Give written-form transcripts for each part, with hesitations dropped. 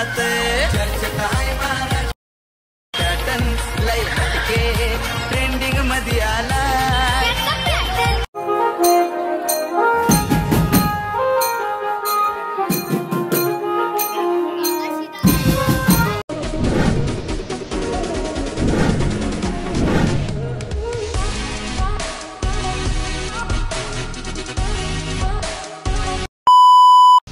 मनात चर्चेत आहे महाराष्ट्र पॅटर्न लय हटके ट्रेंडिंग मध्ये आला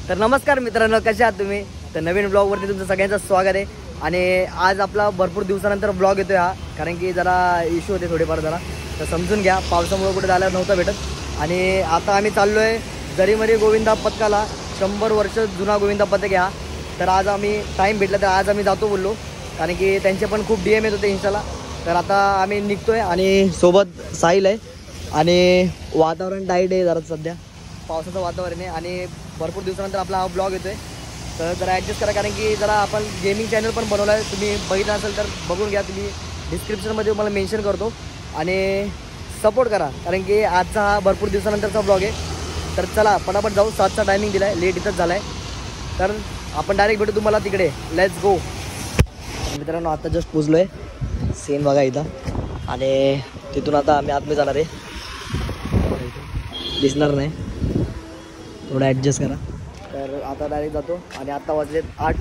तर नमस्कार मित्रांनो, कसे आहात तुम्ही? तर नवीन ब्लॉगवरती तुमचं सगळ्यांचं स्वागत आहे. आणि आज आपला भरपूर दिवसानंतर ब्लॉग येतोय हा, कारण की जरा इश्यू होते थोडेफार जरा, तर समजून घ्या. पावसामुळे कुठे जायला नव्हता भेटत. आणि आता आम्ही चाललो आहे जरीमरी गोविंदा पथकाला. 100 वर्ष जुना गोविंदा पथक हा. तर आज आम्ही टाईम भेटला तर आज आम्ही जातो बोललो, कारण की त्यांचे पण खूप DM येत होते इंस्टाला. तर आता आम्ही निघतोय आणि सोबत साहिल आहे. आणि वातावरण टाईट आहे जरा, सध्या पावसाचं वातावरण आहे आणि भरपूर दिवसानंतर आपला हा ब्लॉग येतोय. तर जरा ॲडजस्ट करा, कारण की जरा आपण गेमिंग चॅनल पण बनवला आहे. तुम्ही बघितलं असेल तर बघून घ्या. तुम्ही डिस्क्रिप्शनमध्ये मला मेन्शन करतो आणि सपोर्ट करा, कारण की आजचा हा भरपूर दिवसानंतरचा ब्लॉग आहे. तर चला पटापट जाऊ. 7चा टायमिंग दिला आहे, लेट इथंच झाला आहे. तर आपण डायरेक्ट भेटू तुम्हाला तिकडे. Let's go. मित्रांनो, आता जस्ट पोचलो आहे. सेन बघा इथं. आणि तिथून आता आम्ही आतमध्ये जाणार आहे. दिसणार नाही, थोडं ॲडजस्ट करा. तर आता डायरेक्ट जातो. आणि आत्ता वाजलेत 8.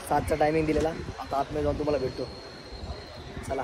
7चा टायमिंग दिलेला. आता आतमध्ये जाऊन तुम्हाला भेटतो. चला.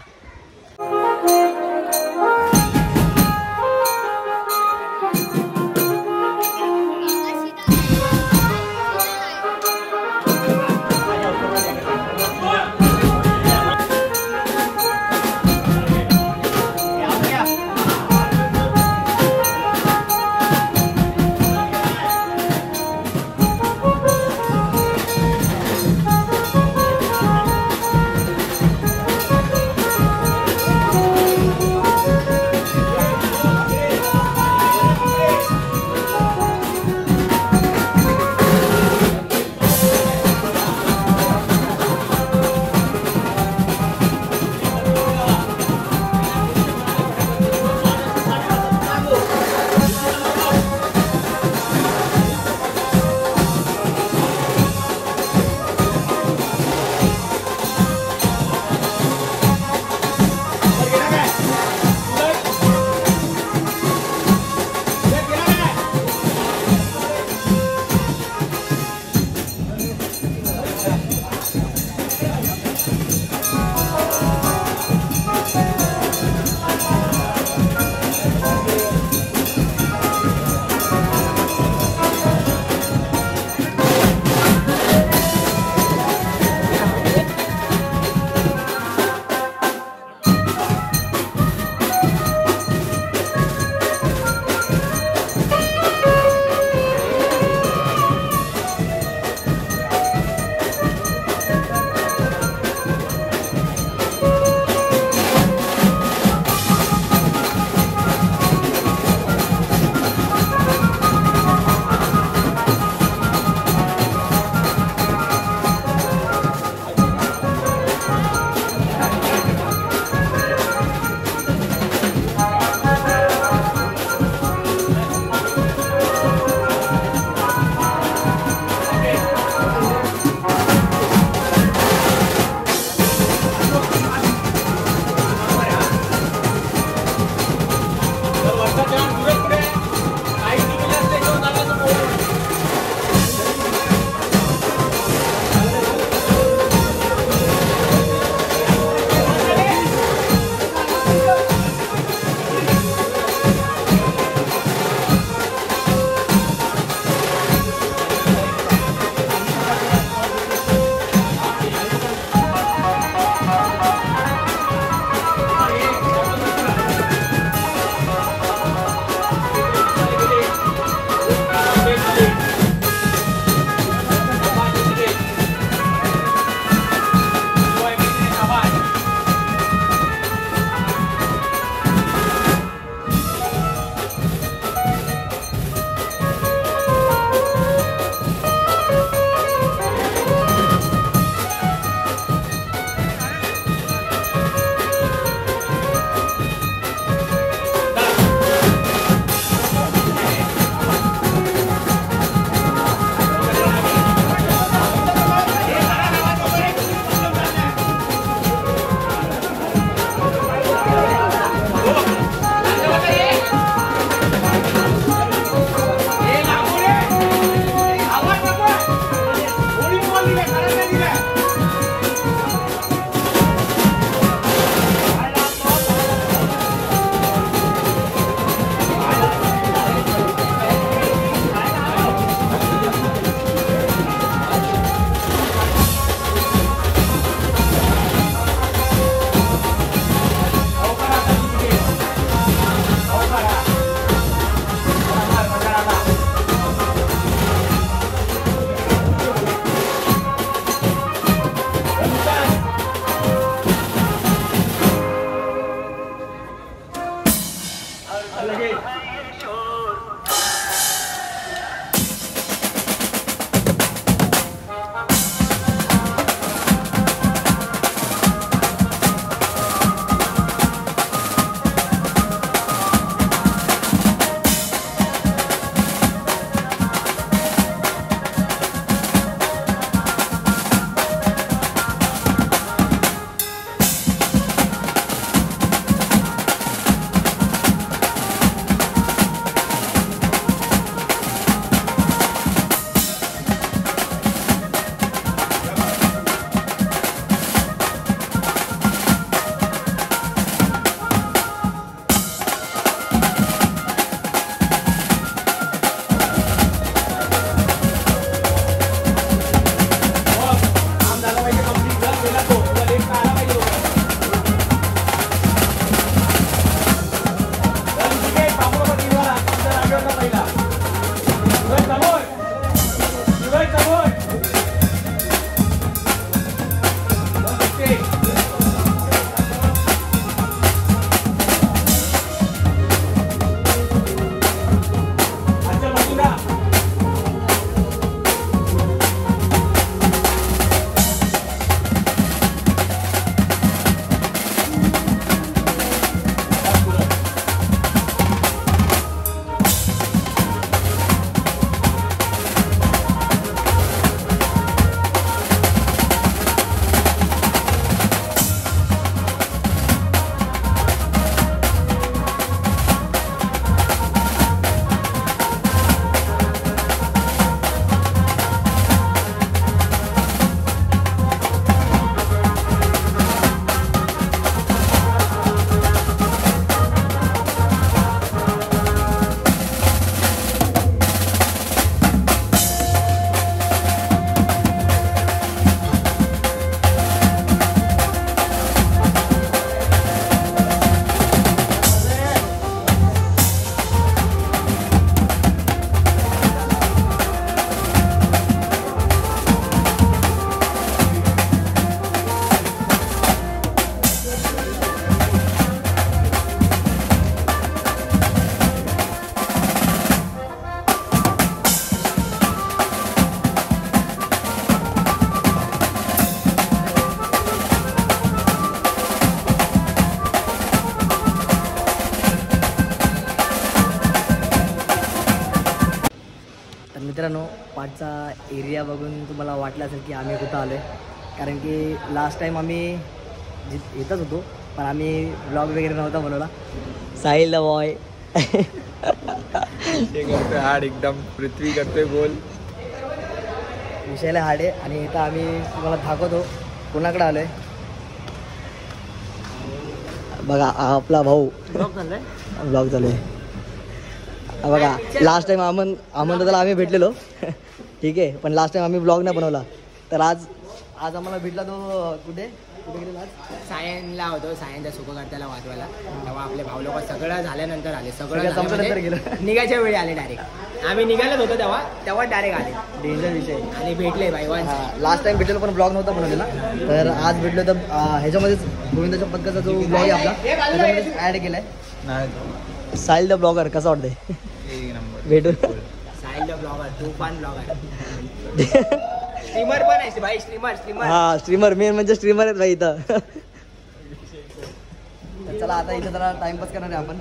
मित्रांनो, पाठचा एरिया बघून तुम्हाला वाटलं असेल की आम्ही कुठं आलो आहे. कारण की लास्ट टाईम आम्ही येतच होतो, पण आम्ही ब्लॉग वगैरे नव्हता बनवला. साहिल द बॉय ते करतोय हाड एकदम, पृथ्वी करतोय गोल. विषयाला हाडे. आणि इथं आम्ही तुम्हाला दाखवतो कोणाकडे आलो आहे. बघा आपला भाऊ ब्लॉग चालू आहे. बघा लास्ट टाइम अमन दादाला आम्ही भेटलेलो ठीक आहे, पण लास्ट टाइम आम्ही ब्लॉग नाही बनवला. तर आज आम्हाला भेटला तो कुठे गेलेला आज? सायनला होतो, सायनच्या सुखकर्त्याला वाचवायला. तेव्हा आपले भाऊ लोक सगळं झाल्यानंतर आले. सगळं संपल्यानंतर गेलं. निघायच्या वेळी आले डायरेक्ट. आम्ही निघायलाच होतो तेव्हा डायरेक्ट आले. डेंजर विषय. आणि भेटले भाईवान. लास्ट टाइम भेटलेलो पण ब्लॉग नव्हता बनवलेला. तर आज भेटलो तर ह्याच्यामध्येच गोविंदाच्या पथकाचा जो ब्लॉग आहे आपला त्याच्यामध्येच ॲड केलाय. नाही साहिल द ब्लॉगर कसा वाटतंय एक नंबर भेटून? साहिल ब्लॉगर, तुफान ब्लॉगर. स्ट्रीमर पण आहे भाई, स्ट्रीमर. हा स्ट्रीमर, मेन म्हणजे स्ट्रीमर आहेत भाई इथं. चला आता इथं जरा टाइमपास करणार आहे आपण.